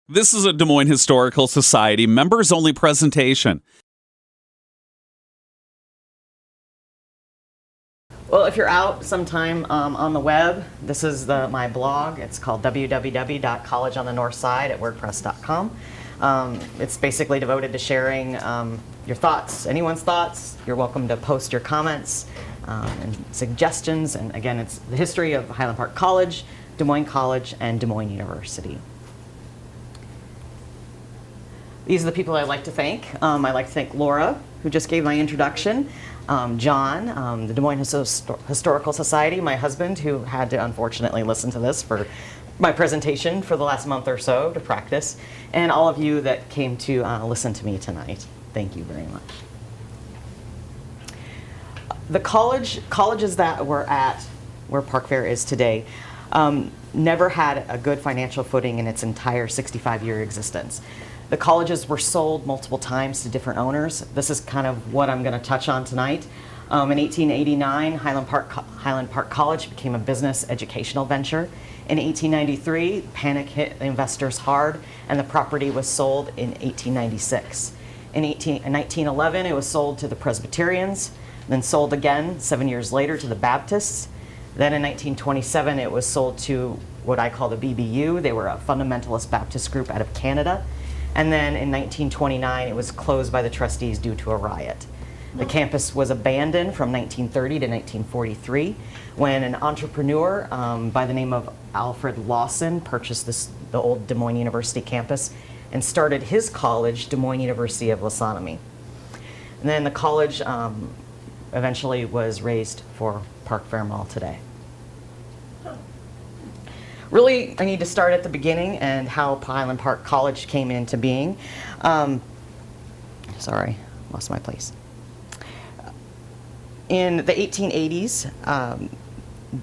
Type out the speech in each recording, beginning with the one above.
This is a Des Moines Historical Society members-only presentation. Well, if you're out sometime on the web, this is my blog. It's called www.collegeonthenorthside@wordpress.com. It's basically devoted to sharing your thoughts, anyone's thoughts. You're welcome to post your comments and suggestions. And again, it's the history of Highland Park College, Des Moines College, and Des Moines University. These are the people I'd like to thank. I'd like to thank Laura, who just gave my introduction, John, the Des Moines Historical Society, my husband, who had to unfortunately listen to this for my presentation for the last month or so to practice, and all of you that came to listen to me tonight. Thank you very much. The colleges that were at where Park Fair is today never had a good financial footing in its entire 65-year existence. The colleges were sold multiple times to different owners. This is kind of what I'm going to touch on tonight. In 1889, Highland Park College became a business educational venture. In 1893, panic hit investors hard, and the property was sold in 1896. In 1911, it was sold to the Presbyterians, then sold again 7 years later to the Baptists. Then in 1927, it was sold to what I call the BBU. They were a fundamentalist Baptist group out of Canada. And then in 1929, it was closed by the trustees due to a riot. The campus was abandoned from 1930 to 1943 when an entrepreneur by the name of Alfred Lawson purchased the old Des Moines University campus and started his college, Des Moines University of Lysonomy. And then the college eventually was raised for Park Fair Mall today. Really, I need to start at the beginning and how Highland Park College came into being. Sorry, lost my place. In the 1880s,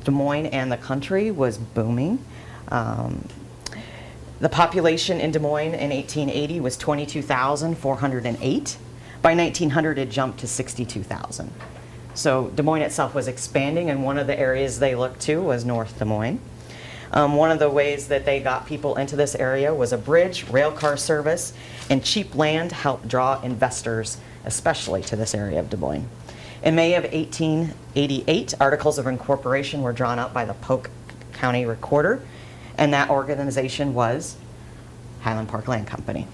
Des Moines and the country was booming. The population in Des Moines in 1880 was 22,408. By 1900, it jumped to 62,000. So Des Moines itself was expanding, and one of the areas they looked to was North Des Moines. One of the ways that they got people into this area was a bridge, rail car service, and cheap land helped draw investors, especially to this area of Des Moines. In May of 1888, articles of incorporation were drawn up by the Polk County Recorder, and that organization was Highland Park Land Company.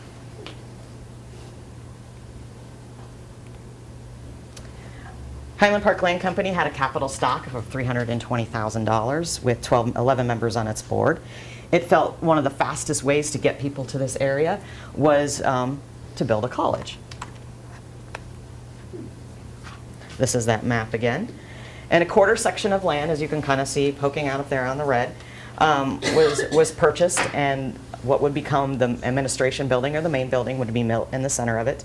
Highland Park Land Company had a capital stock of $320,000 with 11 members on its board. It felt one of the fastest ways to get people to this area was to build a college. This is that map again. And a quarter section of land, as you can kind of see poking out up there on the red, was purchased, and what would become the administration building, or the main building, would be built in the center of it.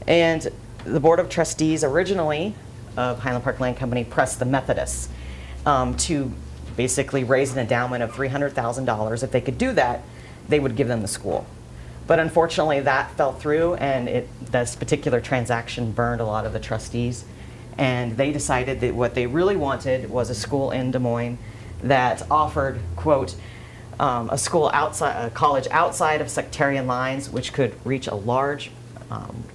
And the Board of Trustees originally of Highland Park Land Company pressed the Methodists to basically raise an endowment of $300,000. If they could do that, they would give them the school. But unfortunately, that fell through, and this particular transaction burned a lot of the trustees. And they decided that what they really wanted was a school in Des Moines that offered, quote, a college outside of sectarian lines, which could reach a large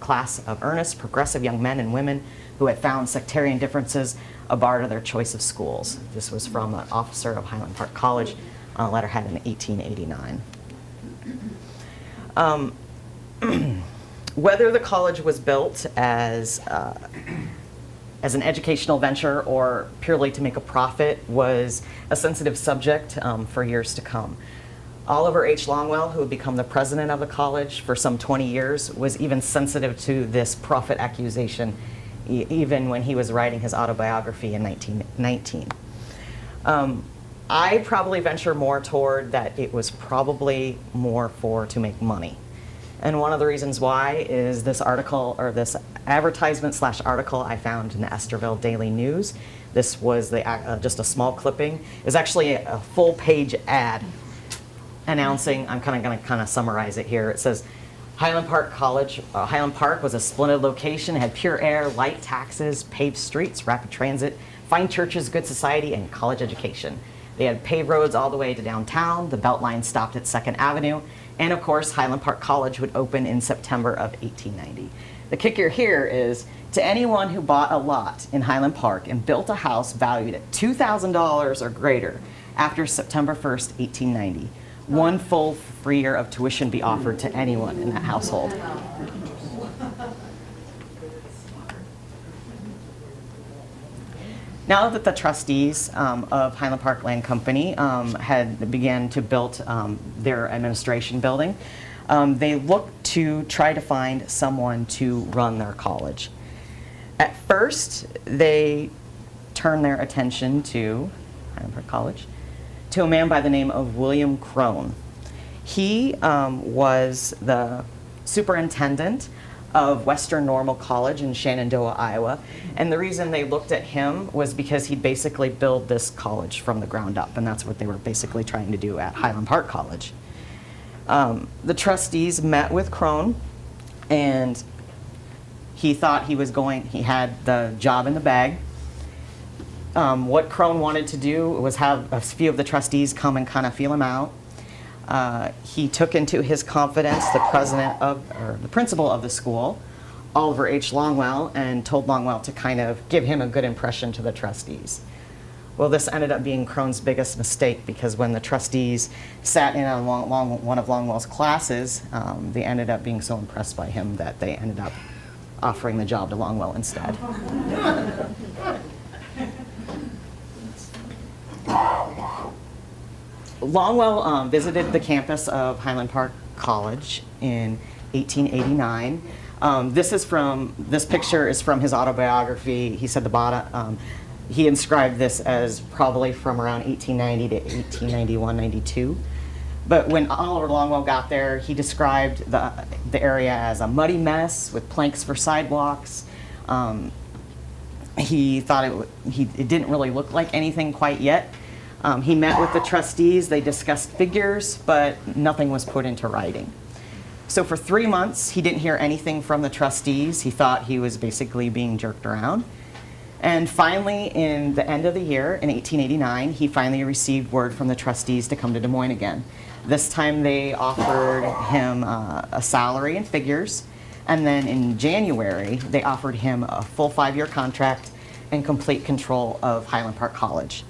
class of earnest, progressive young men and women who had found sectarian differences a bar to their choice of schools. This was from an officer of Highland Park College on a letterhead in 1889. Whether the college was built as an educational venture or purely to make a profit was a sensitive subject for years to come. Oliver H. Longwell, who had become the president of the college for some 20 years, was even sensitive to this profit accusation even when he was writing his autobiography in 1919. I probably venture more toward that it was probably more to make money. And one of the reasons why is this article, or this advertisement/article I found in the Estherville Daily News. This was just a small clipping. It's actually a full-page ad announcing, I'm going to summarize it here. It says, Highland Park College, Highland Park was a splendid location, had pure air, light taxes, paved streets, rapid transit, fine churches, good society, and college education. They had paved roads all the way to downtown. The Beltline stopped at 2nd Avenue, And of course, Highland Park College would open in September of 1890. The kicker here is, to anyone who bought a lot in Highland Park and built a house valued at $2,000 or greater after September 1st, 1890, one full free year of tuition be offered to anyone in that household. Now that the trustees of Highland Park Land Company had began to build their administration building, they looked to try to find someone to run their college. At first, they turned their attention to Highland Park College, to a man by the name of William Crone. He was the superintendent of Western Normal College in Shenandoah, Iowa. And the reason they looked at him was because he'd basically built this college from the ground up, and that's what they were basically trying to do at Highland Park College. The trustees met with Crone, and he thought he had the job in the bag. What Crone wanted to do was have a few of the trustees come and kind of feel him out. He took into his confidence the principal of the school, Oliver H. Longwell, and told Longwell to kind of give him a good impression to the trustees. Well, this ended up being Crone's biggest mistake, because when the trustees sat in on one of Longwell's classes, they ended up being so impressed by him that they ended up offering the job to Longwell instead. Longwell visited the campus of Highland Park College in 1889. This picture is from his autobiography. He said he inscribed this as probably from around 1890 to 1891, 92. But when Oliver Longwell got there, he described the area as a muddy mess with planks for sidewalks. He thought it didn't really look like anything quite yet. He met with the trustees, they discussed figures, but nothing was put into writing. So for 3 months, he didn't hear anything from the trustees. He thought he was basically being jerked around. And finally, in the end of the year, in 1889, he finally received word from the trustees to come to Des Moines again. This time they offered him a salary and figures, and then in January, they offered him a full 5-year contract and complete control of Highland Park College.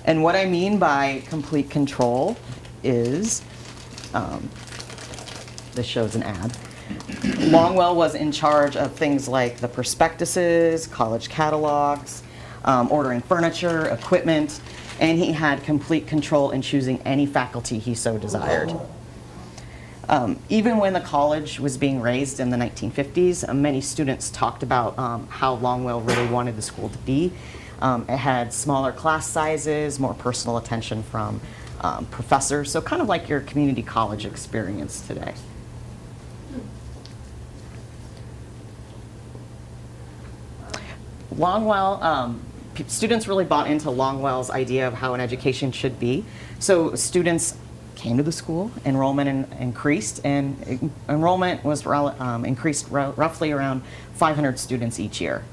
And what I mean by complete control is, this shows an ad. Longwell was in charge of things like the prospectuses, college catalogs, ordering furniture, equipment, and he had complete control in choosing any faculty he so desired. Even when the college was being raised in the 1950s, many students talked about how Longwell really wanted the school to be. It had smaller class sizes, more personal attention from professors, so kind of like your community college experience today. Longwell, students really bought into Longwell's idea of how an education should be. So students came to the school, enrollment increased, and enrollment was increased roughly around 500 students each year.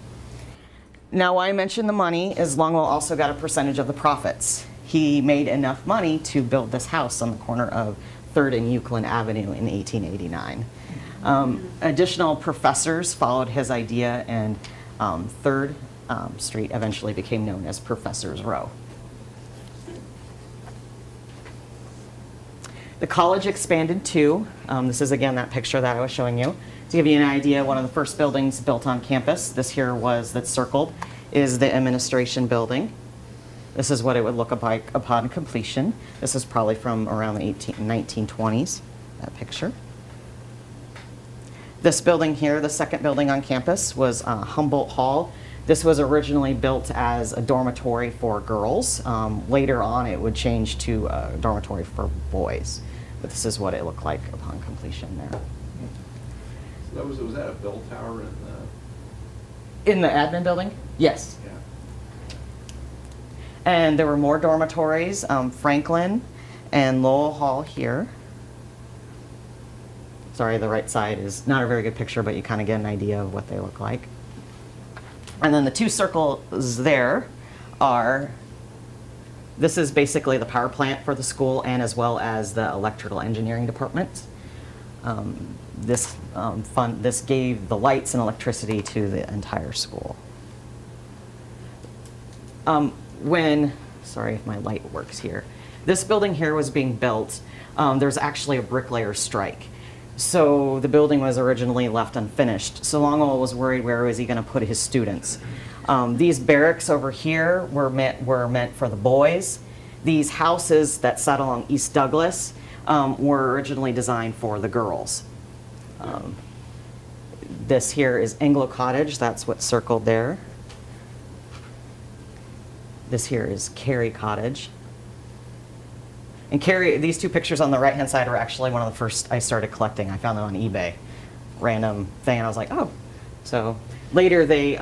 Now, why I mentioned the money is Longwell also got a percentage of the profits. He made enough money to build this house on the corner of 3rd and Euclid Avenue in 1889. Additional professors followed his idea, and 3rd Street eventually became known as Professor's Row. The college expanded too. This is again that picture that I was showing you. To give you an idea, one of the first buildings built on campus, this here that's circled, is the administration building. This is what it would look like upon completion. This is probably from around the 1920s, that picture. This building here, the second building on campus, was Humboldt Hall. This was originally built as a dormitory for girls. Later on, it would change to a dormitory for boys. But this is what it looked like upon completion there. So was that a bell tower in the admin building? Yes. Yeah. And there were more dormitories, Franklin and Lowell Hall here. Sorry, the right side is not a very good picture, but you kind of get an idea of what they look like. And then the two circles there are This is basically the power plant for the school and as well as the electrical engineering department. This gave the lights and electricity to the entire school. Sorry if my light works here. This building here was being built. There's actually a bricklayer strike. So the building was originally left unfinished. So Longwell was worried where was he going to put his students. These barracks over here were meant for the boys. These houses that sat along East Douglas were originally designed for the girls. This here is Anglo Cottage. That's what's circled there. This here is Carey Cottage. And Carey, these two pictures on the right-hand side are actually one of the first I started collecting. I found them on eBay. Random thing, and I was like, oh. So later they,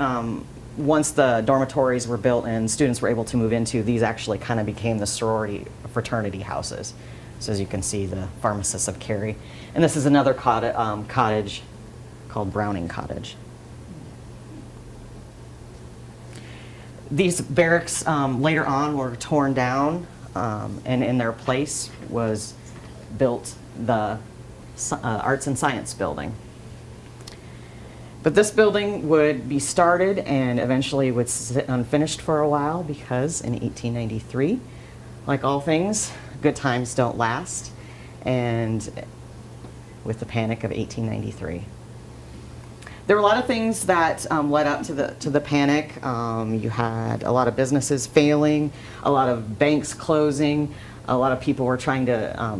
once the dormitories were built and students were able to move into, these actually kind of became the sorority fraternity houses. So as you can see, the pharmacists of Carey. And this is another cottage called Browning Cottage. These barracks later on were torn down, and in their place was built the Arts and Science building. But this building would be started and eventually would sit unfinished for a while because in 1893, like all things, good times don't last, and with the panic of 1893. There were a lot of things that led up to the panic. You had a lot of businesses failing, a lot of banks closing, a lot of people were trying to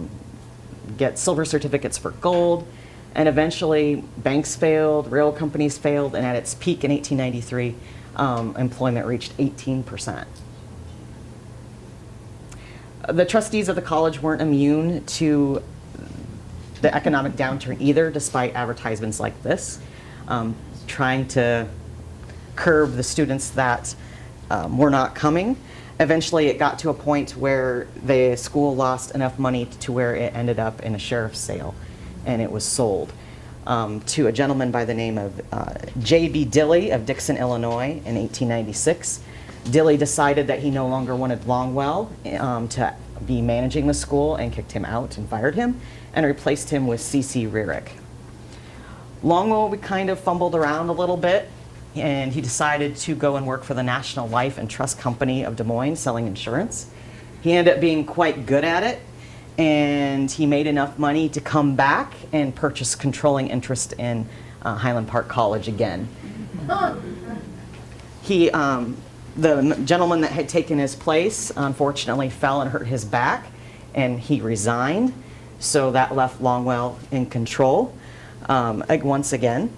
get silver certificates for gold, and eventually banks failed, rail companies failed, and at its peak in 1893, employment reached 18%. The trustees of the college weren't immune to the economic downturn either, despite advertisements like this. Trying to curb the students that were not coming. Eventually it got to a point where the school lost enough money to where it ended up in a sheriff's sale, and it was sold to a gentleman by the name of J.B. Dilley of Dixon, Illinois in 1896. Dilley decided that he no longer wanted Longwell to be managing the school and kicked him out and fired him and replaced him with C.C. Rearick. Longwell kind of fumbled around a little bit, and he decided to go and work for the National Life and Trust Company of Des Moines, selling insurance. He ended up being quite good at it, and he made enough money to come back and purchase controlling interest in Highland Park College again. The gentleman that had taken his place unfortunately fell and hurt his back, and he resigned, so that left Longwell in control. Once again,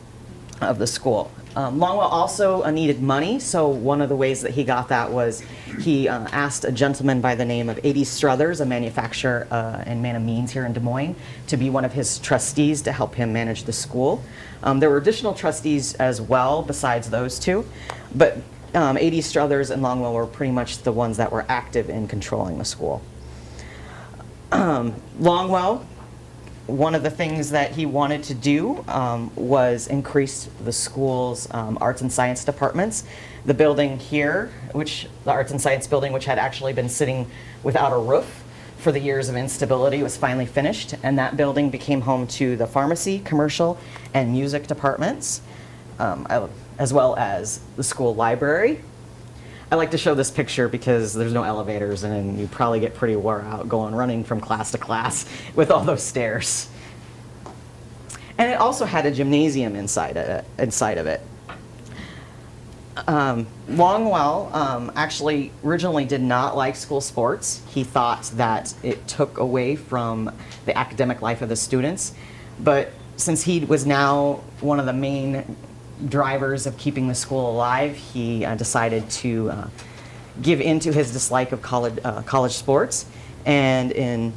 of the school. Longwell also needed money, so one of the ways that he got that was he asked a gentleman by the name of A.D. Struthers, a manufacturer and man of means here in Des Moines, to be one of his trustees to help him manage the school. There were additional trustees as well besides those two, but A.D. Struthers and Longwell were pretty much the ones that were active in controlling the school. Longwell, one of the things that he wanted to do was increase the school's arts and science departments. The building here, the arts and science building, which had actually been sitting without a roof for the years of instability, was finally finished, and that building became home to the pharmacy, commercial, and music departments, as well as the school library. I like to show this picture because there's no elevators, and you probably get pretty wore out running from class to class with all those stairs. And it also had a gymnasium inside of it. Longwell actually originally did not like school sports. He thought that it took away from the academic life of the students. But since he was now one of the main drivers of keeping the school alive, he decided to give in to his dislike of college sports. And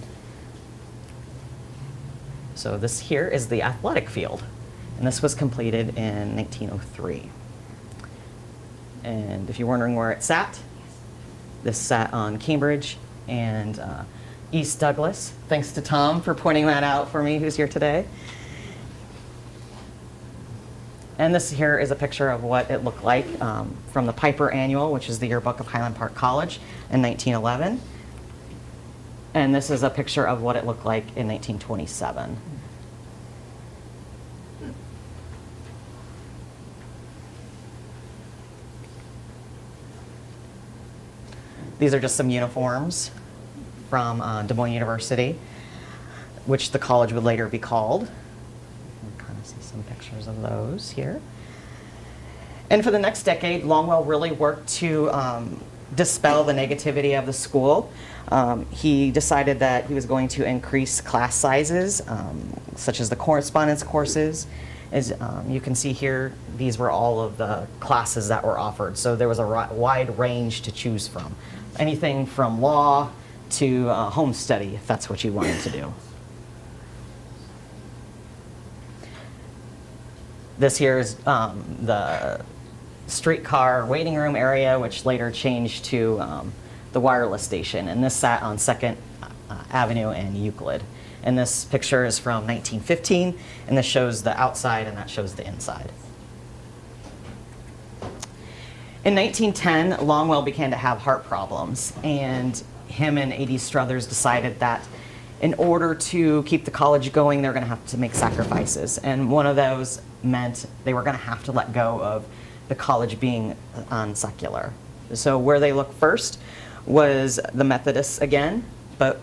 so this here is the athletic field, and this was completed in 1903. And if you're wondering where it sat, this sat on Cambridge and East Douglas. Thanks to Tom for pointing that out for me, who's here today. And this here is a picture of what it looked like from the Piper Annual, which is the yearbook of Highland Park College in 1911. And this is a picture of what it looked like in 1927. These are just some uniforms from Des Moines University, which the college would later be called. You can kind of see some pictures of those here. And for the next decade, Longwell really worked to dispel the negativity of the school. He decided that he was going to increase class sizes, such as the correspondence courses. As you can see here, these were all of the classes that were offered. So there was a wide range to choose from. Anything from law to home study, if that's what you wanted to do. This here is the streetcar waiting room area, which later changed to the wireless station. And this sat on 2nd Avenue and Euclid. And this picture is from 1915, and this shows the outside and that shows the inside. In 1910, Longwell began to have heart problems, and him and A.D. Struthers decided that in order to keep the college going, they're going to have to make sacrifices. And one of those meant they were going to have to let go of the college being secular. So where they looked first was the Methodists again, but,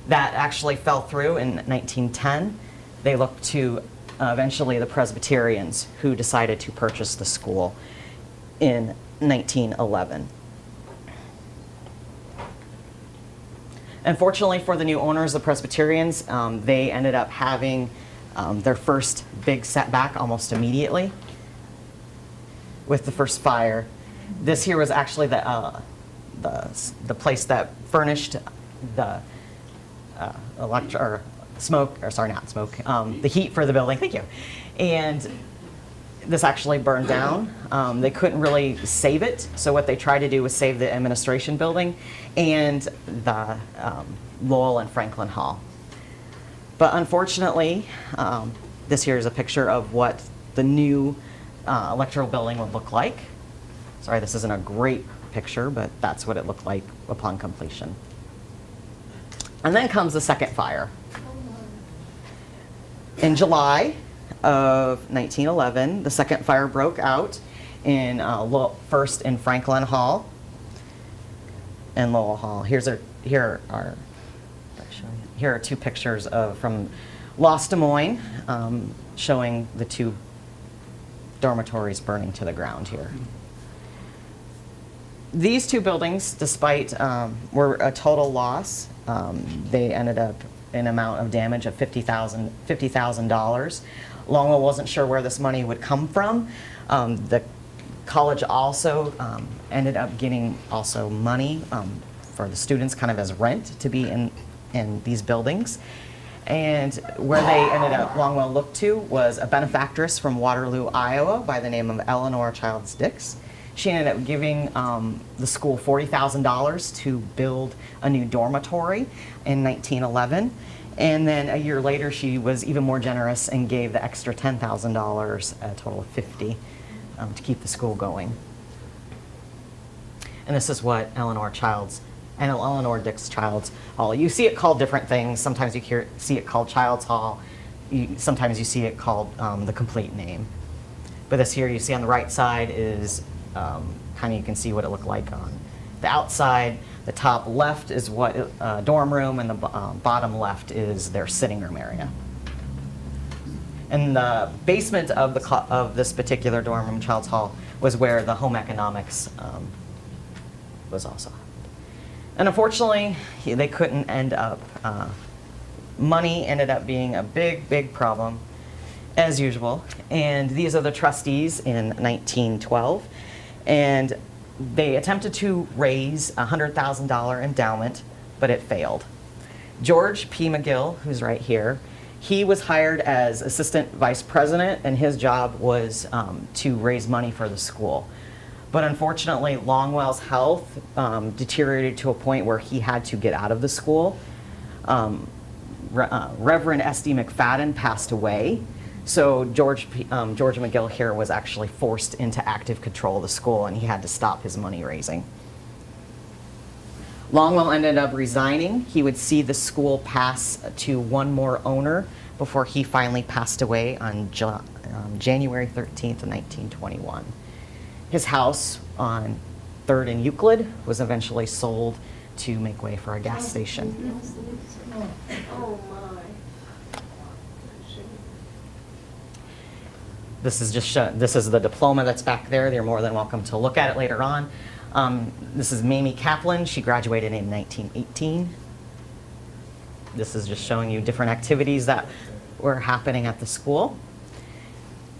that actually fell through in 1910. They looked to eventually the Presbyterians, who decided to purchase the school in 1911. Unfortunately for the new owners, the Presbyterians, they ended up having their first big setback almost immediately with the first fire. This here was actually the place that furnished the the heat for the building. Thank you. And this actually burned down. They couldn't really save it, so what they tried to do was save the administration building and the Lowell and Franklin Hall. But unfortunately, this here is a picture of what the new electoral building would look like. Sorry, this isn't a great picture, but that's what it looked like upon completion. And then comes the second fire. In July of 1911, the second fire broke out in first in Franklin Hall and Lowell Hall. Here are two pictures from Lost Des Moines, showing the two dormitories burning to the ground here. These two buildings, despite were a total loss, they ended up an amount of damage of $50,000. Longwell wasn't sure where this money would come from. The college also ended up getting money for the students kind of as rent to be in these buildings. And where they ended up, Longwell looked to was a benefactress from Waterloo, Iowa by the name of Eleanor Childs Dix. She ended up giving the school $40,000 to build a new dormitory in 1911. And then a year later, she was even more generous and gave the extra $10,000, a total of $50,000, to keep the school going. And this is what Eleanor Dix Childs Hall. You see it called different things. Sometimes you see it called Childs Hall. Sometimes you see it called the complete name. But this here you see on the right side is kind of, you can see what it looked like on the outside. The top left is what dorm room, and the bottom left is their sitting room area. And the basement of this particular dorm room, Childs Hall, was where the home economics was also. And unfortunately, they couldn't end up. Money ended up being a big problem, as usual. And these are the trustees in 1912. And they attempted to raise a $100,000 endowment, but it failed. George P. McGill, who's right here, he was hired as assistant vice president, and his job was to raise money for the school. But unfortunately, Longwell's health deteriorated to a point where he had to get out of the school. Reverend S.D. McFadden passed away, So George McGill here was actually forced into active control of the school, and he had to stop his money raising. Longwell ended up resigning. He would see the school pass to one more owner before he finally passed away on January 13th, 1921. His house on 3rd and Euclid was eventually sold to make way for a gas station. Oh, my. This is this is the diploma that's back there. They're more than welcome to look at it later on. This is Mamie Kaplan. She graduated in 1918. This is just showing you different activities that were happening at the school.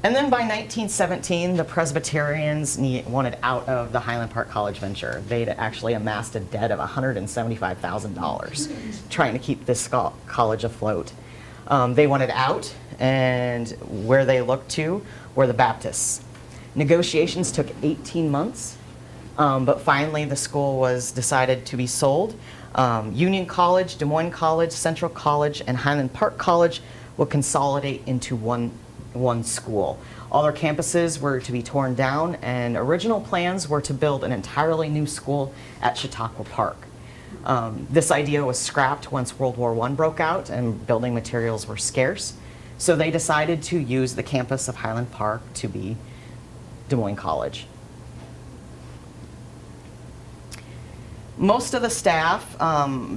And then by 1917, the Presbyterians wanted out of the Highland Park College venture. They'd actually amassed a debt of $175,000 trying to keep this college afloat. They wanted out, and where they looked to were the Baptists. Negotiations took 18 months, but finally the school was decided to be sold. Union College, Des Moines College, Central College, and Highland Park College would consolidate into one school. All their campuses were to be torn down, and original plans were to build an entirely new school at Chautauqua Park. This idea was scrapped once World War I broke out and building materials were scarce. So they decided to use the campus of Highland Park to be Des Moines College. Most of the staff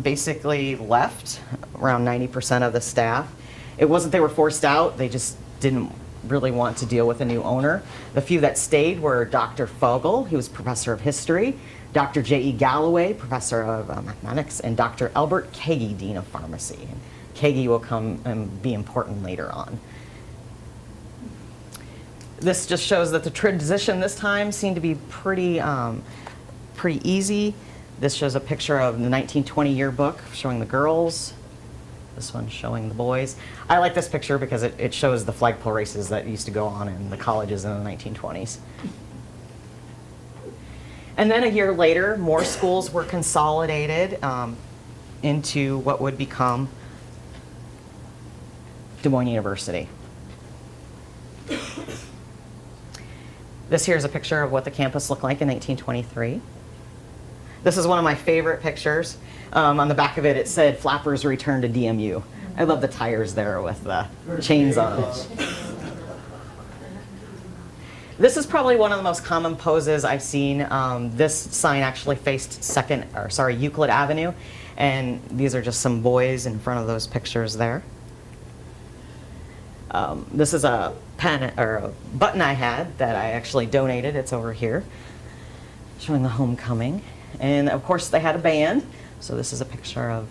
basically left, around 90% of the staff. It wasn't they were forced out, they just didn't really want to deal with a new owner. The few that stayed were Dr. Fogel, he was professor of history, Dr. J.E. Galloway, professor of mathematics, and Dr. Albert Kagi, dean of pharmacy. Kagi will come and be important later on. This just shows that the transition this time seemed to be pretty easy. This shows a picture of the 1920 yearbook showing the girls. This one showing the boys. I like this picture because it shows the flagpole races that used to go on in the colleges in the 1920s. And then a year later, more schools were consolidated into what would become Des Moines University. This here is a picture of what the campus looked like in 1923. This is one of my favorite pictures. On the back of it, it said, "Flappers return to DMU." I love the tires there with the chains on it. This is probably one of the most common poses I've seen. This sign actually faced Euclid Avenue, and these are just some boys in front of those pictures there. This is a pen or a button I had that I actually donated. It's over here, showing the homecoming. And of course they had a band, so this is a picture of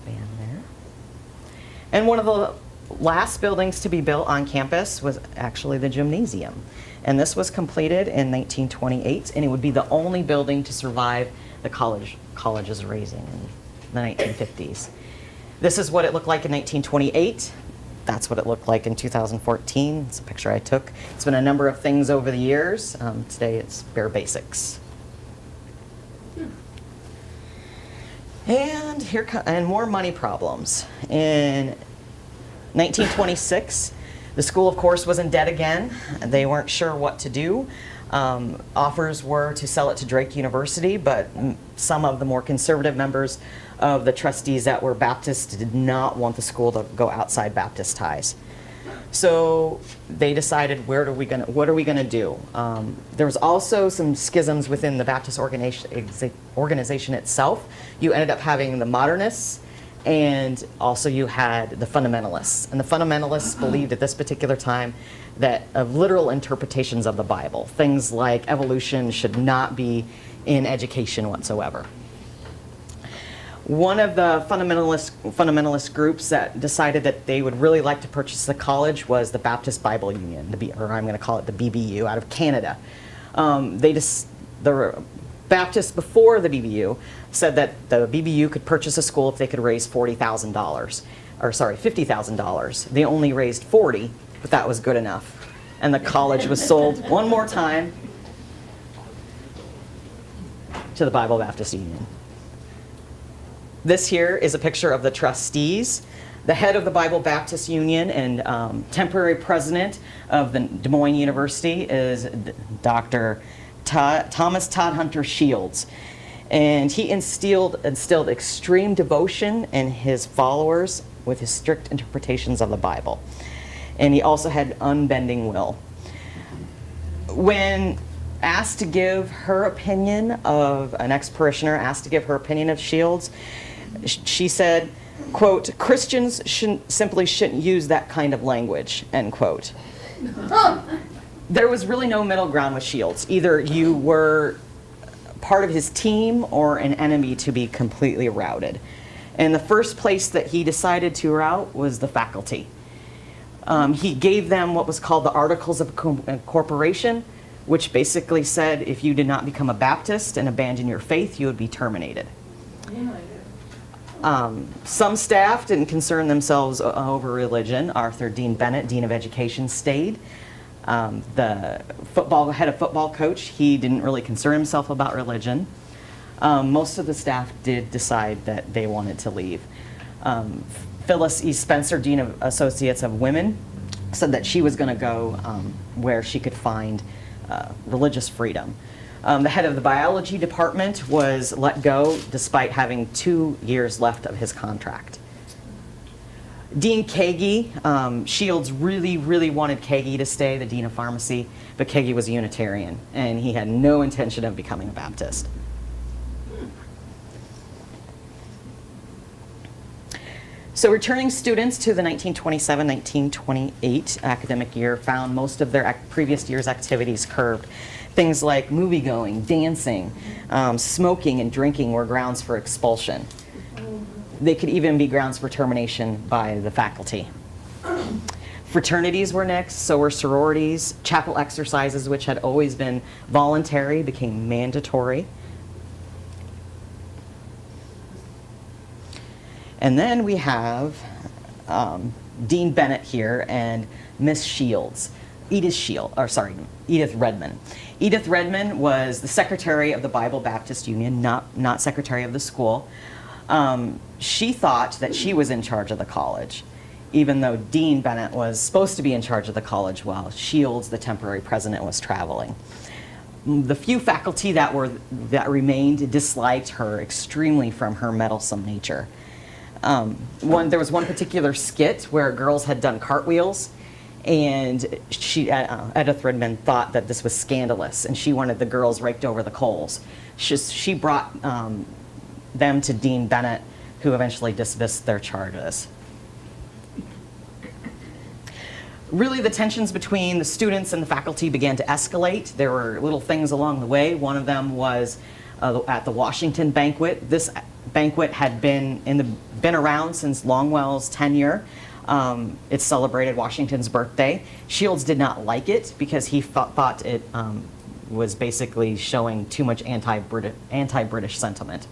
the band there. And one of the last buildings to be built on campus was actually the gymnasium. And this was completed in 1928, and it would be the only building to survive the college's raising in the 1950s. This is what it looked like in 1928. That's what it looked like in 2014. It's a picture I took. It's been a number of things over the years. Today it's bare basics. And more money problems. In 1926, the school, of course, was in debt again. They weren't sure what to do. Offers were to sell it to Drake University, but some of the more conservative members of the trustees that were Baptist did not want the school to go outside Baptist ties. So they decided, what are we gonna do? There was also some schisms within the Baptist organization itself. You ended up having the modernists, and also you had the fundamentalists. And the fundamentalists believed at this particular time that literal interpretations of the Bible, things like evolution, should not be in education whatsoever. One of the fundamentalist groups that decided that they would really like to purchase the college was the Baptist Bible Union, or I'm going to call it the BBU, out of Canada. The Baptists before the BBU said that the BBU could purchase a school if they could raise $50,000. They only raised $40,000, but that was good enough. And the college was sold one more time to the Bible Baptist Union. This here is a picture of the trustees. The head of the Bible Baptist Union and temporary president of the Des Moines University is Dr. Thomas Todhunter Shields. And he instilled extreme devotion in his followers with his strict interpretations of the Bible. And he also had unbending will. When asked to give her opinion of, an ex-parishioner asked to give her opinion of Shields, she said, quote, "Christians simply shouldn't use that kind of language," end quote. There was really no middle ground with Shields. Either you were part of his team or an enemy to be completely routed. And the first place that he decided to rout was the faculty. He gave them what was called the Articles of Incorporation, which basically said if you did not become a Baptist and abandon your faith, you would be terminated. Some staff didn't concern themselves over religion. Arthur Dean Bennett, Dean of Education, stayed. The head of football coach, he didn't really concern himself about religion. Most of the staff did decide that they wanted to leave. Phyllis E. Spencer, Dean of Associates of Women, said that she was going to go where she could find religious freedom. The head of the biology department was let go despite having 2 years left of his contract. Dean Kagi, Shields really wanted Kagi to stay, the dean of pharmacy, but Kagi was a Unitarian, and he had no intention of becoming a Baptist. So returning students to the 1927-1928 academic year found most of their previous year's activities curbed. Things like movie-going, dancing, smoking, and drinking were grounds for expulsion. They could even be grounds for termination by the faculty. Fraternities were next, so were sororities. Chapel exercises, which had always been voluntary, became mandatory. And then we have Dean Bennett here and Miss Shields, Edith Redmond. Edith Redmond was the secretary of the Bible Baptist Union, not secretary of the school. She thought that she was in charge of the college, even though Dean Bennett was supposed to be in charge of the college while Shields, the temporary president, was traveling. The few faculty that remained disliked her extremely from her meddlesome nature. There was one particular skit where girls had done cartwheels, and Edith Redmond thought that this was scandalous, and she wanted the girls raked over the coals. She brought them to Dean Bennett, who eventually dismissed their charges. Really, the tensions between the students and the faculty began to escalate. There were little things along the way. One of them was at the Washington banquet. This banquet had been around since Longwell's tenure. It celebrated Washington's birthday. Shields did not like it because he thought it was basically showing too much anti-British sentiment.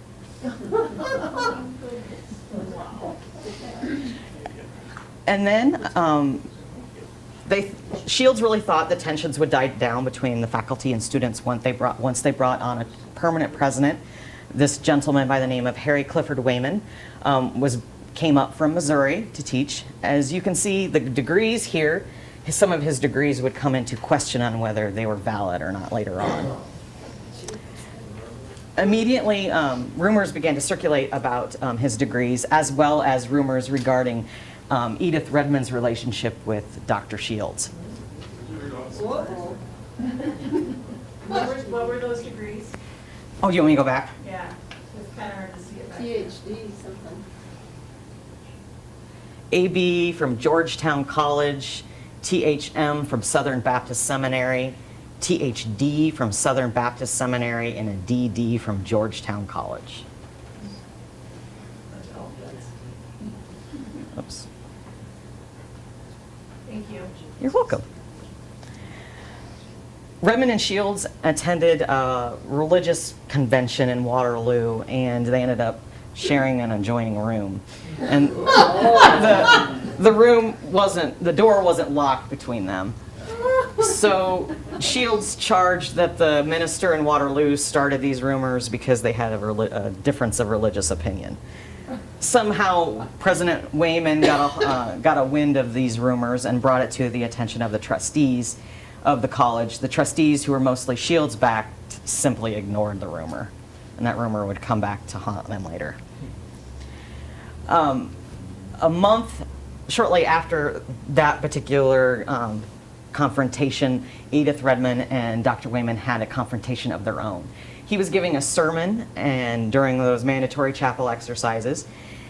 And then Shields really thought the tensions would die down between the faculty and students once they brought on a permanent president. This gentleman by the name of Harry Clifford Wayman came up from Missouri to teach. As you can see, the degrees here, some of his degrees would come into question on whether they were valid or not later on. Immediately, rumors began to circulate about his degrees, as well as rumors regarding Edith Redmond's relationship with Dr. Shields. What were those degrees? Oh, you want me to go back? Yeah, it's kind of hard to see it back. PhD something. AB from Georgetown College, THM from Southern Baptist Seminary, THD from Southern Baptist Seminary, and a DD from Georgetown College. Oops. Thank you. You're welcome. Redmond and Shields attended a religious convention in Waterloo, and they ended up sharing an adjoining room. And the door wasn't locked between them. So Shields charged that the minister in Waterloo started these rumors because they had a difference of religious opinion. Somehow, President Wayman got a wind of these rumors and brought it to the attention of the trustees of the college. The trustees, who were mostly Shields-backed, simply ignored the rumor, and that rumor would come back to haunt them later. A month shortly after that particular confrontation, Edith Redmond and Dr. Wayman had a confrontation of their own. He was giving a sermon and during those mandatory chapel exercises,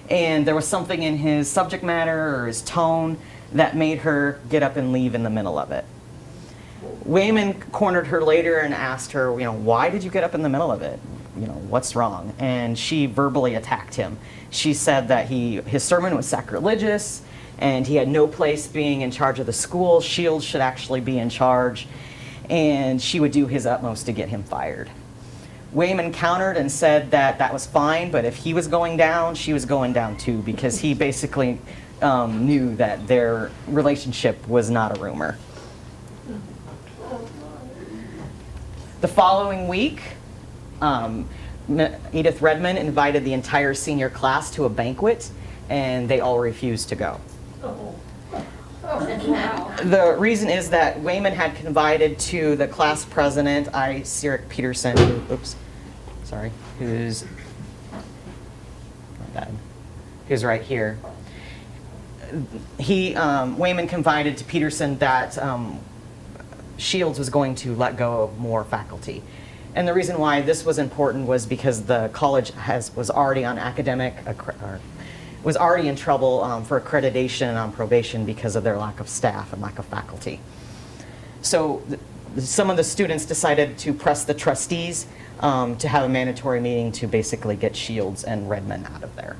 and there was something in his subject matter or his tone that made her get up and leave in the middle of it. Wayman cornered her later and asked her, why did you get up in the middle of it? What's wrong? And she verbally attacked him. She said that his sermon was sacrilegious and he had no place being in charge of the school. Shields should actually be in charge, and she would do his utmost to get him fired. Wayman countered and said that that was fine, but if he was going down, she was going down too, because he basically knew that their relationship was not a rumor. The following week, Edith Redmond invited the entire senior class to a banquet, and they all refused to go. Wow. The reason is that Wayman had confided to the class president, Sirik Peterson, who's right here. Wayman confided to Peterson that Shields was going to let go of more faculty. And the reason why this was important was because the college was already on was already in trouble for accreditation and on probation because of their lack of staff and lack of faculty. So some of the students decided to press the trustees to have a mandatory meeting to basically get Shields and Redmond out of there.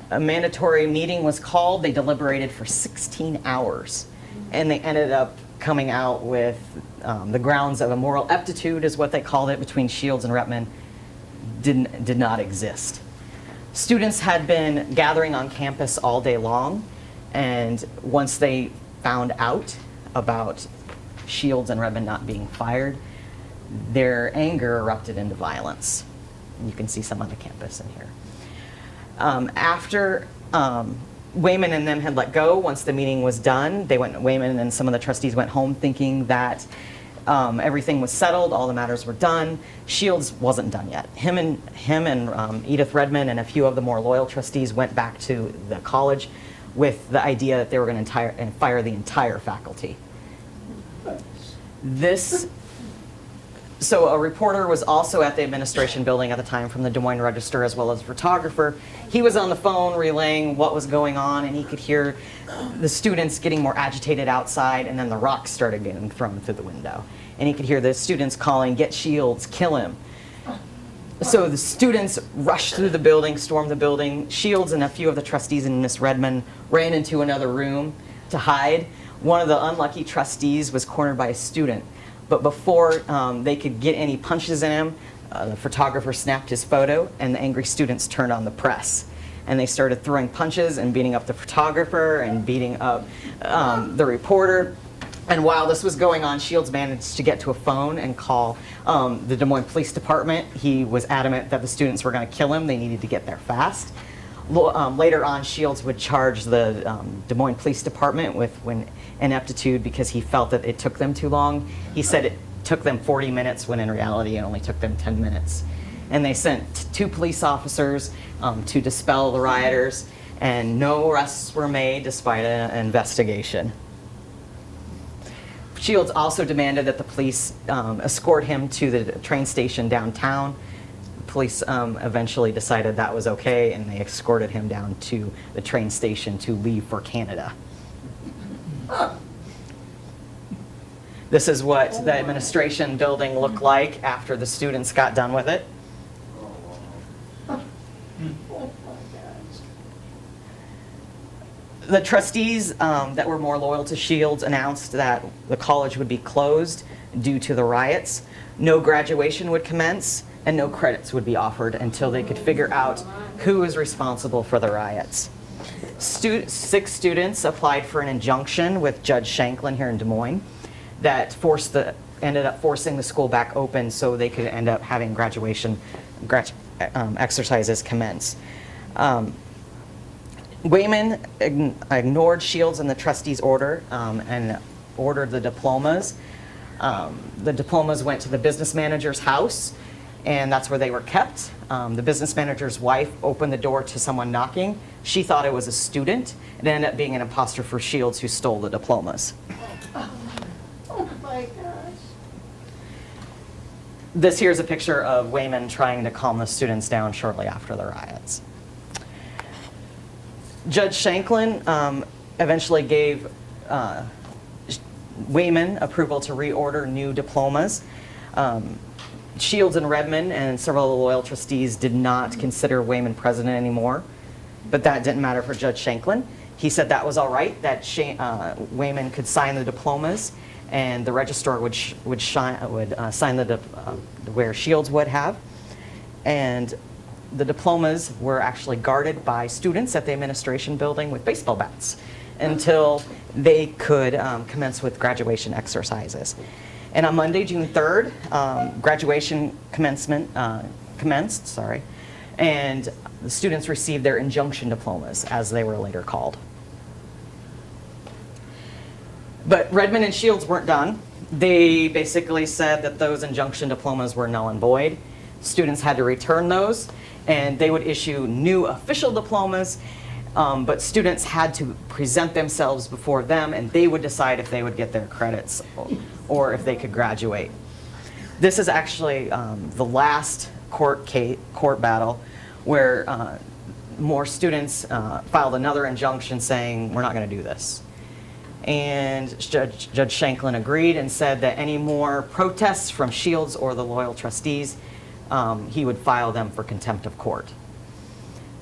A mandatory meeting was called. They deliberated for 16 hours, and they ended up coming out with the grounds of a moral aptitude, is what they called it, between Shields and Redmond, did not exist. Students had been gathering on campus all day long, and once they found out about Shields and Redmond not being fired, their anger erupted into violence. You can see some on the campus in here. After Wayman and them had let go, once the meeting was done, Wayman and some of the trustees went home thinking that everything was settled, all the matters were done. Shields wasn't done yet. Him and Edith Redmond and a few of the more loyal trustees went back to the college with the idea that they were going to fire the entire faculty. So a reporter was also at the administration building at the time from the Des Moines Register, as well as a photographer. He was on the phone relaying what was going on, and he could hear the students getting more agitated outside, and then the rocks started getting thrown through the window. And he could hear the students calling, "Get Shields, kill him." So the students rushed through the building, stormed the building. Shields and a few of the trustees and Miss Redmond ran into another room to hide. One of the unlucky trustees was cornered by a student. But before they could get any punches in him, the photographer snapped his photo, and the angry students turned on the press. And they started throwing punches and beating up the photographer and beating up the reporter. And while this was going on, Shields managed to get to a phone and call the Des Moines Police Department. He was adamant that the students were going to kill him. They needed to get there fast. Later on, Shields would charge the Des Moines Police Department with ineptitude because he felt that it took them too long. He said it took them 40 minutes when in reality it only took them 10 minutes. And they sent 2 police officers to dispel the rioters, and no arrests were made despite an investigation. Shields also demanded that the police escort him to the train station downtown. Police eventually decided that was okay, and they escorted him down to the train station to leave for Canada. This is what the administration building looked like after the students got done with it. The trustees that were more loyal to Shields announced that the college would be closed due to the riots. No graduation would commence, and no credits would be offered until they could figure out who was responsible for the riots. 6 students applied for an injunction with Judge Shanklin here in Des Moines that ended up forcing the school back open so they could end up having graduation exercises commence. Wayman ignored Shields and the trustees' order and ordered the diplomas. The diplomas went to the business manager's house, and that's where they were kept. The business manager's wife opened the door to someone knocking. She thought it was a student. It ended up being an imposter for Shields who stole the diplomas. Oh my gosh. This here is a picture of Wayman trying to calm the students down shortly after the riots. Judge Shanklin eventually gave Wayman approval to reorder new diplomas. Shields and Redmond and several of the loyal trustees did not consider Wayman president anymore, but that didn't matter for Judge Shanklin. He said that was all right, that Wayman could sign the diplomas, and the registrar would sign where Shields would have. And the diplomas were actually guarded by students at the administration building with baseball bats until they could commence with graduation exercises. And on Monday, June 3rd, graduation commenced, and the students received their injunction diplomas, as they were later called. But Redmond and Shields weren't done. They basically said that those injunction diplomas were null and void. Students had to return those, and they would issue new official diplomas, but students had to present themselves before them, and they would decide if they would get their credits or if they could graduate. This is actually the last court battle where more students filed another injunction saying, we're not going to do this. And Judge Shanklin agreed and said that any more protests from Shields or the loyal trustees, he would file them for contempt of court.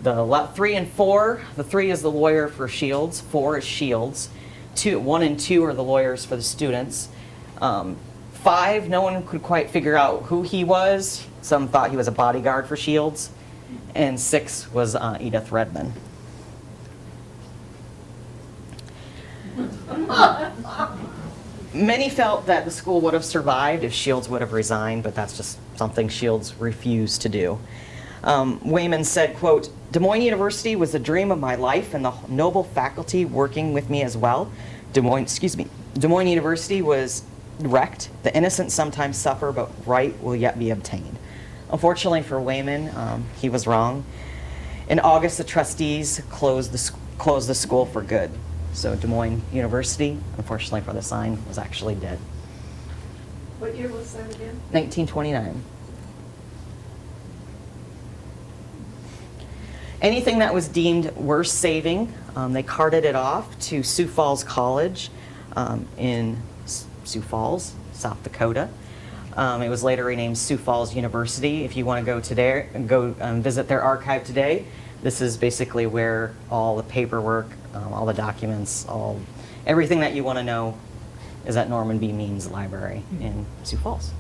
The 3 and 4, the 3 is the lawyer for Shields, 4 is Shields, 1 and 2 are the lawyers for the students. 5, no one could quite figure out who he was. Some thought he was a bodyguard for Shields. And 6 was Edith Redmond. Many felt that the school would have survived if Shields would have resigned, but that's just something Shields refused to do. Wayman said, quote, Des Moines University was the dream of my life and the noble faculty working with me as well. Des Moines University was wrecked. The innocent sometimes suffer, but right will yet be obtained. Unfortunately for Wayman, he was wrong. In August, the trustees closed the school for good. So Des Moines University, unfortunately for the sign, was actually dead. What year was that again? 1929. Anything that was deemed worth saving, they carted it off to Sioux Falls College in Sioux Falls, South Dakota. It was later renamed Sioux Falls University. If you want to go visit their archive today, this is basically where all the paperwork, all the documents, everything that you want to know is at Norman B. Means Library in Sioux Falls.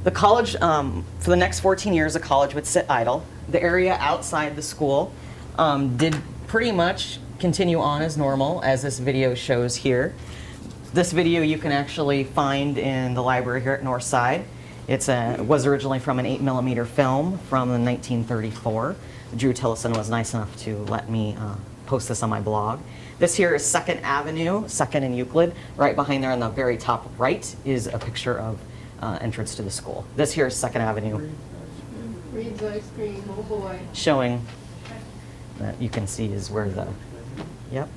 The college, for the next 14 years, the college would sit idle. The area outside the school did pretty much continue on as normal, as this video shows here. This video you can actually find in the library here at Northside. It was originally from an 8mm film from 1934. Drew Tillison was nice enough to let me post this on my blog. This here is 2nd Avenue, 2nd and Euclid. Right behind there on the very top right is a picture of entrance to the school. This here is 2nd Avenue. Reed's ice cream, oh boy. Showing that you can see is where the, yep.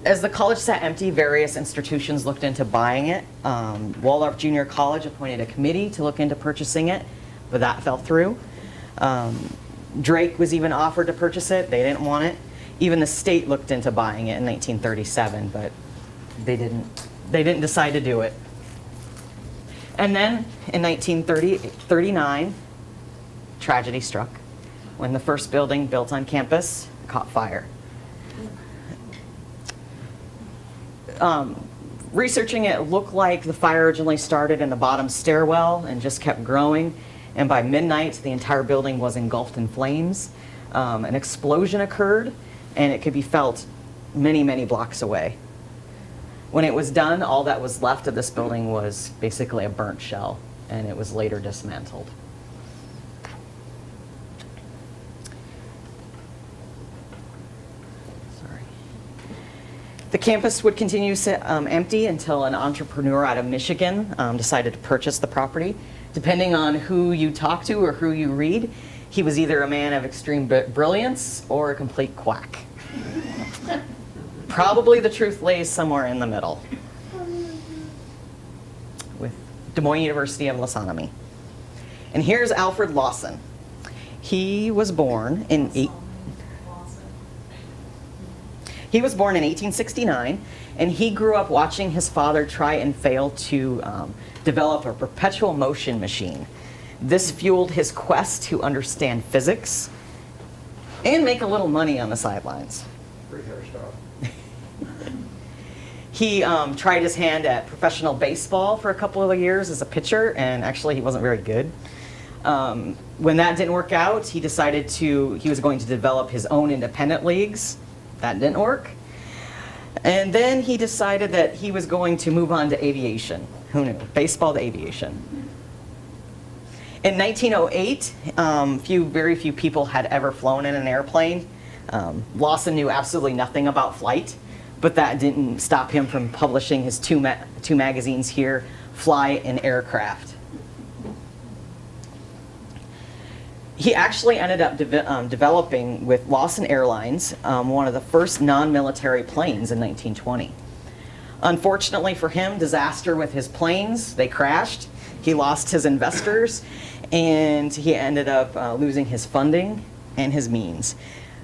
As the college sat empty, various institutions looked into buying it. Waldorf Junior College appointed a committee to look into purchasing it, but that fell through. Drake was even offered to purchase it. They didn't want it. Even the state looked into buying it in 1937, but they didn't decide to do it. And then in 1939, tragedy struck when the first building built on campus caught fire. Researching it looked like the fire originally started in the bottom stairwell and just kept growing. And by midnight, the entire building was engulfed in flames. An explosion occurred, and it could be felt many, many blocks away. When it was done, all that was left of this building was basically a burnt shell, and it was later dismantled. Sorry. The campus would continue to sit empty until an entrepreneur out of Michigan decided to purchase the property. Depending on who you talk to or who you read, he was either a man of extreme brilliance or a complete quack. Probably the truth lays somewhere in the middle with Des Moines University of Lausanne. And here's Alfred Lawson. He was born in 1869, and he grew up watching his father try and fail to develop a perpetual motion machine. This fueled his quest to understand physics and make a little money on the sidelines. Great hairstyle. He tried his hand at professional baseball for a couple of years as a pitcher, and actually he wasn't very good. When that didn't work out, he decided he was going to develop his own independent leagues. That didn't work. And then he decided that he was going to move on to aviation. Who knew? Baseball to aviation. In 1908, very few people had ever flown in an airplane. Lawson knew absolutely nothing about flight, but that didn't stop him from publishing his two magazines here, Fly and Aircraft. He actually ended up developing with Lawson Airlines one of the first non-military planes in 1920. Unfortunately for him, disaster with his planes. They crashed. He lost his investors, and he ended up losing his funding and his means.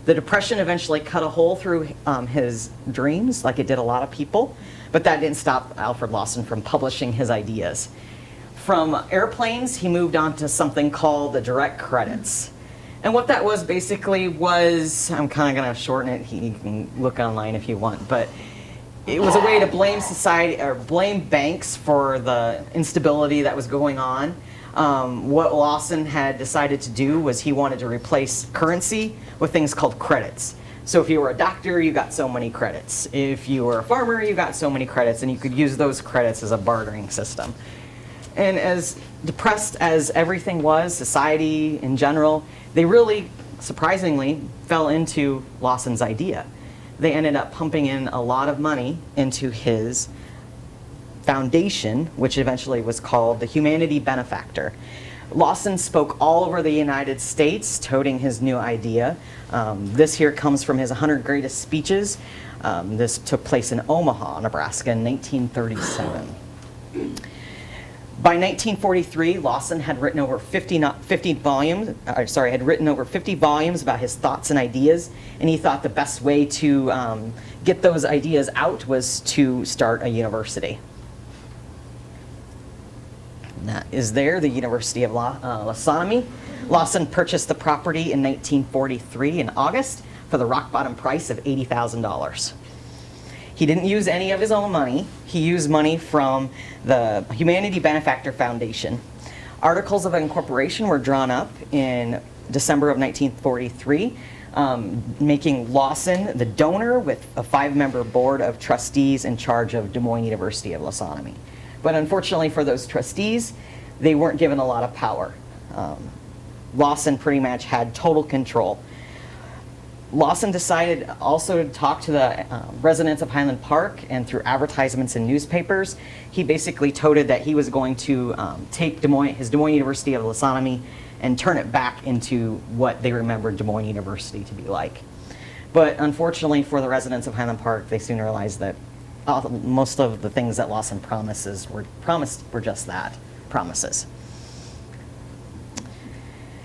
The Depression eventually cut a hole through his dreams, like it did a lot of people, but that didn't stop Alfred Lawson from publishing his ideas. From airplanes, he moved on to something called the direct credits. And what that was basically was, I'm kind of going to shorten it, you can look online if you want, but it was a way to blame society or blame banks for the instability that was going on. What Lawson had decided to do was he wanted to replace currency with things called credits. So if you were a doctor, you got so many credits. If you were a farmer, you got so many credits, and you could use those credits as a bartering system. And as depressed as everything was, society in general, they really, surprisingly, fell into Lawson's idea. They ended up pumping in a lot of money into his foundation, which eventually was called the Humanity Benefactor. Lawson spoke all over the United States, touting his new idea. This here comes from his 100 Greatest Speeches. This took place in Omaha, Nebraska in 1937. By 1943, Lawson had written over 50 volumes about his thoughts and ideas, and he thought the best way to get those ideas out was to start a university. And that is there, the University of Lausanne. Lawson purchased the property in 1943 in August for the rock bottom price of $80,000. He didn't use any of his own money. He used money from the Humanity Benefactor Foundation. Articles of incorporation were drawn up in December of 1943, making Lawson the donor with a 5-member board of trustees in charge of Des Moines University of Lausanne. But unfortunately for those trustees, they weren't given a lot of power. Lawson pretty much had total control. Lawson decided also to talk to the residents of Highland Park, and through advertisements in newspapers, he basically touted that he was going to take his Des Moines University of Lausanne and turn it back into what they remembered Des Moines University to be like. But unfortunately for the residents of Highland Park, they soon realized that most of the things that Lawson promised were just that, promises.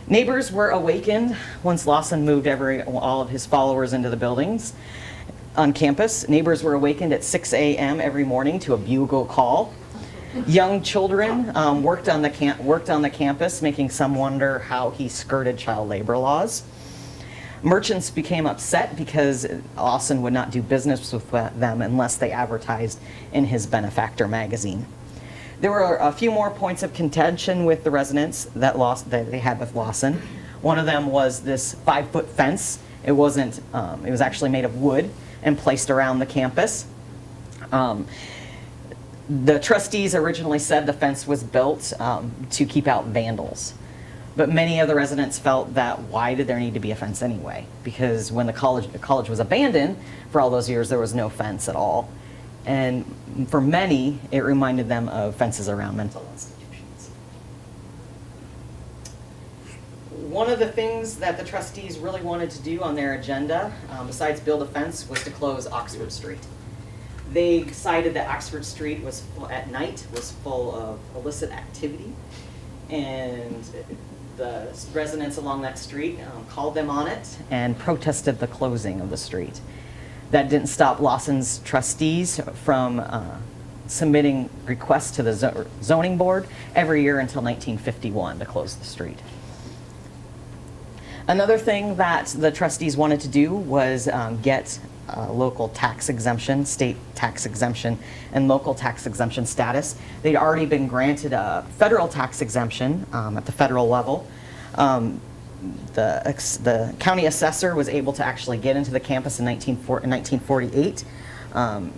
Neighbors were awakened once Lawson moved all of his followers into the buildings on campus. Neighbors were awakened at 6 a.m. every morning to a bugle call. Young children worked on the campus, making some wonder how he skirted child labor laws. Merchants became upset because Lawson would not do business with them unless they advertised in his Benefactor magazine. There were a few more points of contention with the residents that they had with Lawson. One of them was this 5-foot fence. It was actually made of wood and placed around the campus. The trustees originally said the fence was built to keep out vandals. But many of the residents felt that why did there need to be a fence anyway? Because when the college was abandoned for all those years, there was no fence at all. And for many, it reminded them of fences around mental institutions. One of the things that the trustees really wanted to do on their agenda, besides build a fence, was to close Oxford Street. They decided that Oxford Street was at night was full of illicit activity, and the residents along that street called them on it and protested the closing of the street. That didn't stop Lawson's trustees from submitting requests to the zoning board every year until 1951 to close the street. Another thing that the trustees wanted to do was get local tax exemption, state tax exemption, and local tax exemption status. They'd already been granted a federal tax exemption at the federal level. The county assessor was able to actually get into the campus in 1948.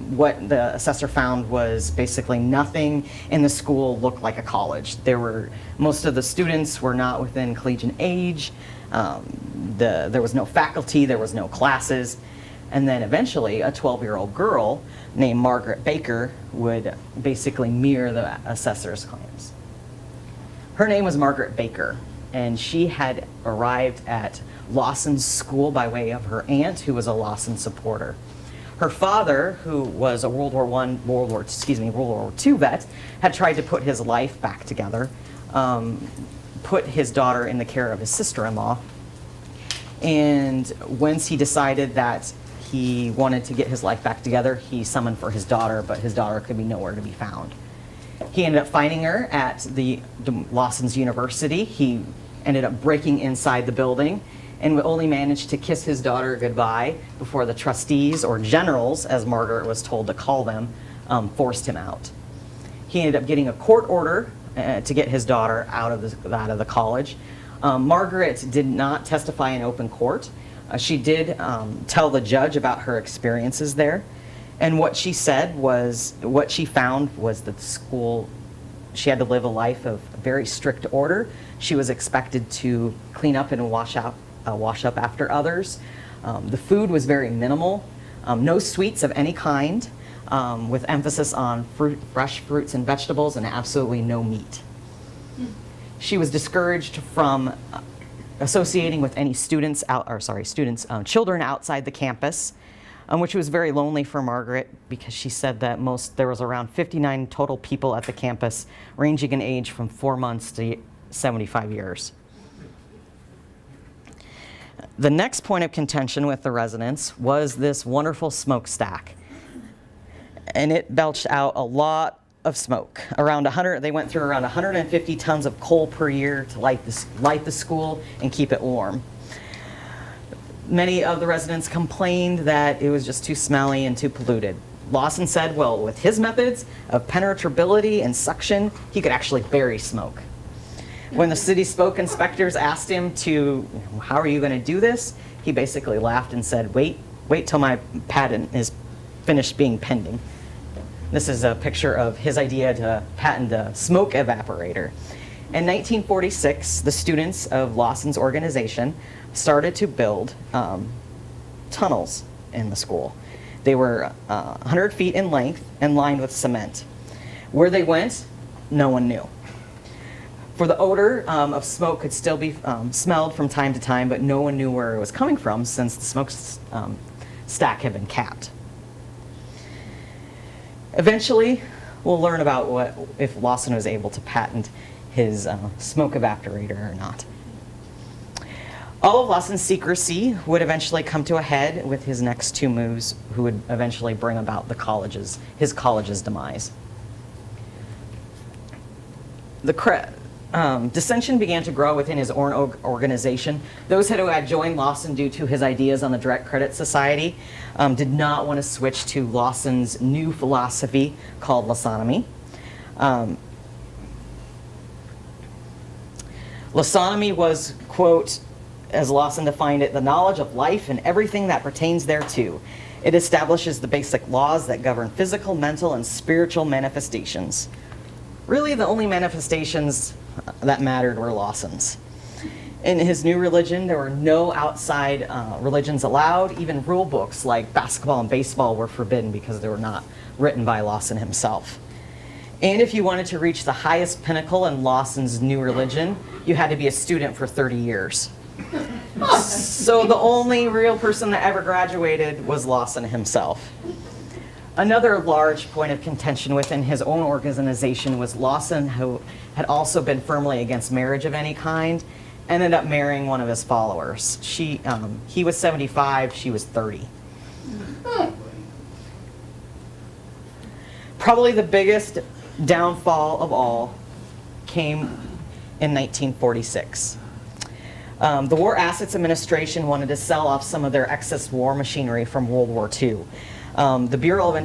What the assessor found was basically nothing in the school looked like a college. Most of the students were not within collegiate age. There was no faculty, there was no classes. And then eventually a 12-year-old girl named Margaret Baker would basically mirror the assessor's claims. Her name was Margaret Baker, and she had arrived at Lawson's school by way of her aunt, who was a Lawson supporter. Her father, who was a World War II vet, had tried to put his life back together, put his daughter in the care of his sister-in-law. And once he decided that he wanted to get his life back together, he summoned for his daughter, but his daughter could be nowhere to be found. He ended up finding her at the Lawson's University. He ended up breaking inside the building and only managed to kiss his daughter goodbye before the trustees, or generals, as Margaret was told to call them, forced him out. He ended up getting a court order to get his daughter out of the college. Margaret did not testify in open court. She did tell the judge about her experiences there. And what she said was, what she found was that the school, she had to live a life of very strict order. She was expected to clean up and wash up after others. The food was very minimal, no sweets of any kind, with emphasis on fresh fruits and vegetables, and absolutely no meat. She was discouraged from associating with any children outside the campus, which was very lonely for Margaret, because she said that there was around 59 total people at the campus, ranging in age from 4 months to 75 years. The next point of contention with the residents was this wonderful smokestack, and it belched out a lot of smoke. They went through around 150 tons of coal per year to light the school and keep it warm. Many of the residents complained that it was just too smelly and too polluted. Lawson said, well, with his methods of penetrability and suction, he could actually bury smoke. When the city smoke inspectors asked him how are you going to do this? He basically laughed and said, wait till my patent is finished being pending. This is a picture of his idea to patent a smoke evaporator. In 1946, the students of Lawson's organization started to build tunnels in the school. They were 100 feet in length and lined with cement. Where they went, no one knew. For the odor of smoke could still be smelled from time to time, but no one knew where it was coming from since the smoke stack had been capped. Eventually, we'll learn about if Lawson was able to patent his smoke evaporator or not. All of Lawson's secrecy would eventually come to a head with his next two moves, who would eventually bring about his college's demise. Dissension began to grow within his own organization. Those who had joined Lawson due to his ideas on the Direct Credit Society did not want to switch to Lawson's new philosophy called Lawsonomy. Lawsonomy was, quote, as Lawson defined it, the knowledge of life and everything that pertains thereto. It establishes the basic laws that govern physical, mental, and spiritual manifestations. Really, the only manifestations that mattered were Lawson's. In his new religion, there were no outside religions allowed. Even rule books like basketball and baseball were forbidden because they were not written by Lawson himself. And if you wanted to reach the highest pinnacle in Lawson's new religion, you had to be a student for 30 years. So the only real person that ever graduated was Lawson himself. Another large point of contention within his own organization was Lawson, who had also been firmly against marriage of any kind, ended up marrying one of his followers. He was 75, she was 30. Probably the biggest downfall of all came in 1946. The War Assets Administration wanted to sell off some of their excess war machinery from World War II. The Bureau of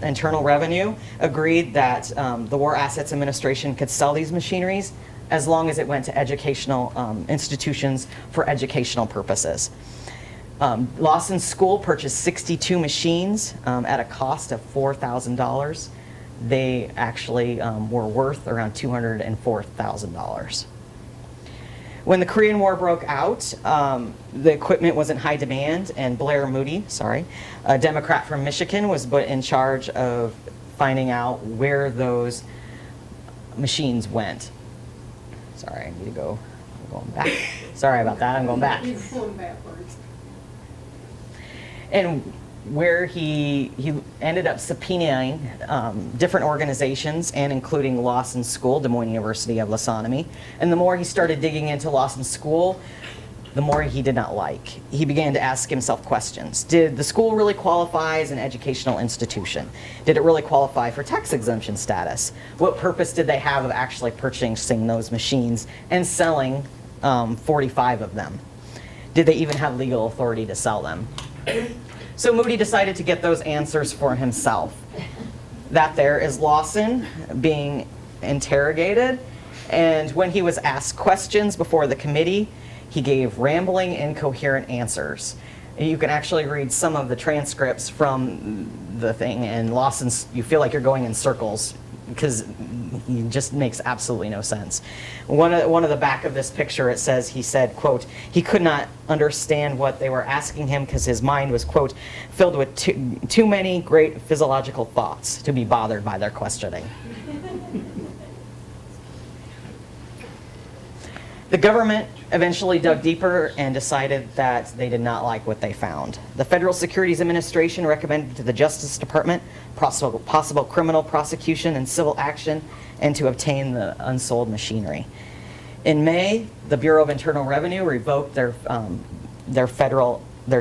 Internal Revenue agreed that the War Assets Administration could sell these machineries as long as it went to educational institutions for educational purposes. Lawson's school purchased 62 machines at a cost of $4,000. They actually were worth around $204,000. When the Korean War broke out, the equipment was in high demand, and Blair Moody, a Democrat from Michigan, was put in charge of finding out where those machines went. Sorry, I need to go. I'm going back. Sorry about that. I'm going back. You're going backwards. And where he ended up subpoenaing different organizations, and including Lawson's school, Des Moines University of Lassonomy. And the more he started digging into Lawson's school, the more he did not like. He began to ask himself questions. Did the school really qualify as an educational institution? Did it really qualify for tax exemption status? What purpose did they have of actually purchasing those machines and selling 45 of them? Did they even have legal authority to sell them? So Moody decided to get those answers for himself. That there is Lawson being interrogated, and when he was asked questions before the committee, he gave rambling, incoherent answers. You can actually read some of the transcripts from the thing, and Lawson's, you feel like you're going in circles because he just makes absolutely no sense. One of the back of this picture, it says, he said, quote, he could not understand what they were asking him because his mind was, quote, filled with too many great physiological thoughts to be bothered by their questioning. The government eventually dug deeper and decided that they did not like what they found. The Federal Securities Administration recommended to the Justice Department possible criminal prosecution and civil action, and to obtain the unsold machinery. In May, the Bureau of Internal Revenue revoked their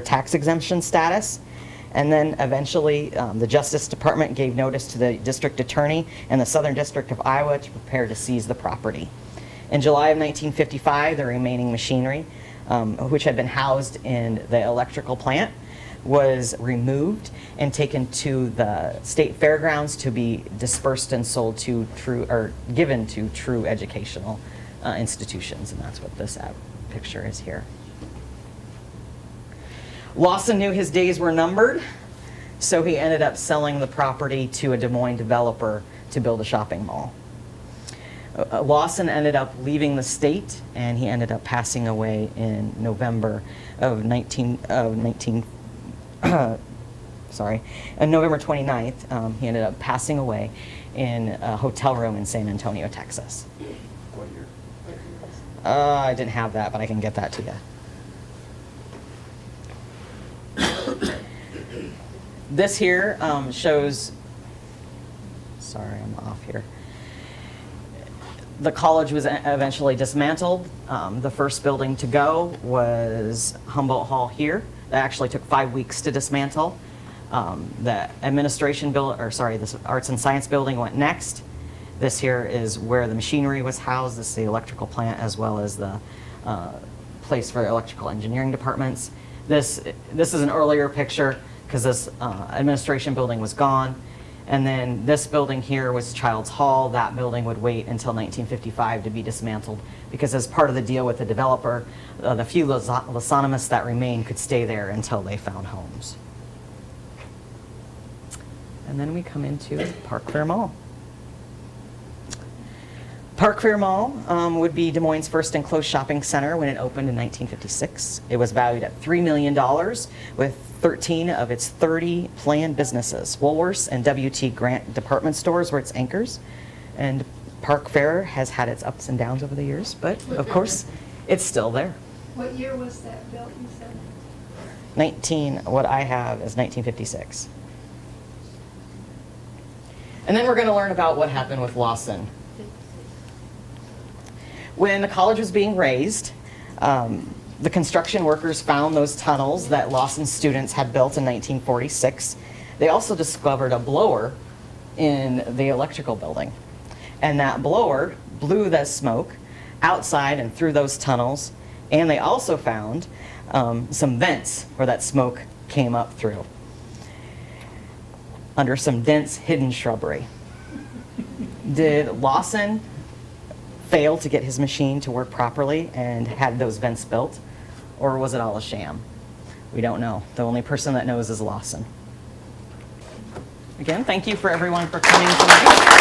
tax exemption status, and then eventually the Justice Department gave notice to the District Attorney and the Southern District of Iowa to prepare to seize the property. In July of 1955, the remaining machinery, which had been housed in the electrical plant, was removed and taken to the state fairgrounds to be dispersed and sold to given to true educational institutions, and that's what this picture is here. Lawson knew his days were numbered, so he ended up selling the property to a Des Moines developer to build a shopping mall. Lawson ended up leaving the state, and he ended up passing away in November of on November 29th, he ended up passing away in a hotel room in San Antonio, Texas. What year? I didn't have that, but I can get that to you. This here shows, sorry, I'm off here. The college was eventually dismantled. The first building to go was Humboldt Hall here. That actually took 5 weeks to dismantle. The this Arts and Science building went next. This here is where the machinery was housed. This is the electrical plant, as well as the place for electrical engineering departments. This is an earlier picture because this administration building was gone. And then this building here was Child's Hall. That building would wait until 1955 to be dismantled because as part of the deal with the developer, the few Lassonomists that remained could stay there until they found homes. And then we come into Park Fair Mall. Park Fair Mall would be Des Moines' first enclosed shopping center when it opened in 1956. It was valued at $3 million with 13 of its 30 planned businesses. Woolworths and W.T. Grant department stores were its anchors. And Park Fair has had its ups and downs over the years, but of course, it's still there. What year was that built, you said? What I have is 1956. And then we're going to learn about what happened with Lawson. When the college was being raised, the construction workers found those tunnels that Lawson students had built in 1946. They also discovered a blower in the electrical building. And that blower blew the smoke outside and through those tunnels. And they also found some vents where that smoke came up through, under some dense hidden shrubbery. Did Lawson fail to get his machine to work properly and had those vents built? Or was it all a sham? We don't know. The only person that knows is Lawson. Again, thank you for everyone for coming tonight.